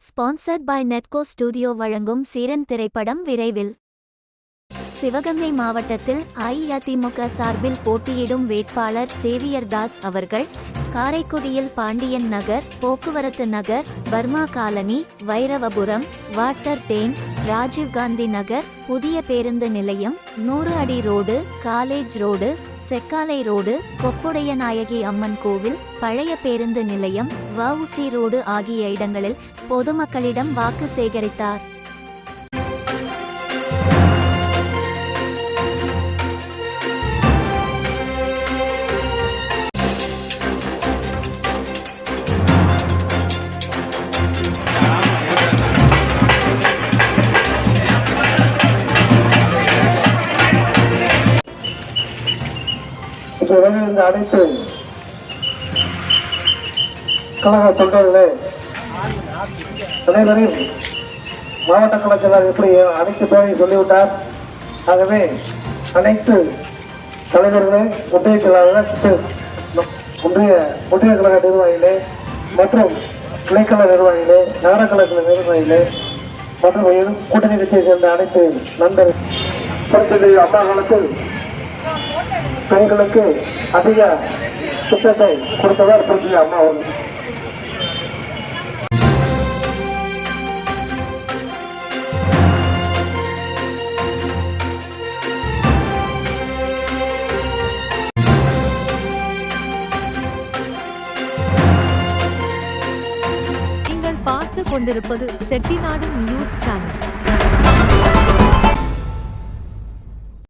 Sponsored by நெட்கோ studio வழங்கும் சீரன் திரைப்படம் விரைவில். சிவகங்கை மாவட்டத்தில் அஇஅதிமுக சார்பில் போட்டியிடும் வேட்பாளர் சேவியர் தாஸ் அவர்கள் காரைக்குடியில் Pandiyan Nagar, Pokkuvarathu Nagar, Burma colony, Vairavapuram, water tank, Rajiv Gandhi Nagar, புதிய பேருந்து நிலையம், 100 அடி road, college road, Chekkalai road, Koppudaiyanayaki Amman கோவில், பழைய பேருந்து நிலையம், வஉசி ரோடு ஆகிய இடங்களில் பொதுமக்களிடம் வாக்கு சேகரித்தார். இந்த அனைத்து கழக தொண்டர்களே அனைவரையும் மாவட்ட கழகத்தினர் எப்படி அனைத்து பேரையும் சொல்லிவிட்டார். ஆகவே அனைத்து தலைவர்களே, ஒன்றிய கழக நிர்வாகிகளே மற்றும் கிளைக்கழக நிர்வாகிகளே, நகர கழக நிர்வாகிகளே மற்றும் கூட்டணி கட்சியை சேர்ந்த அனைத்து நண்பர்கள் அம்மா காலத்தில் பெண்களுக்கு அதிக திட்டத்தை கொடுத்தவர் புரட்சி அம்மா அவர்கள். நீங்கள் பார்த்து கொண்டிருப்பது செட்டிநாடு நியூஸ் சேனல்.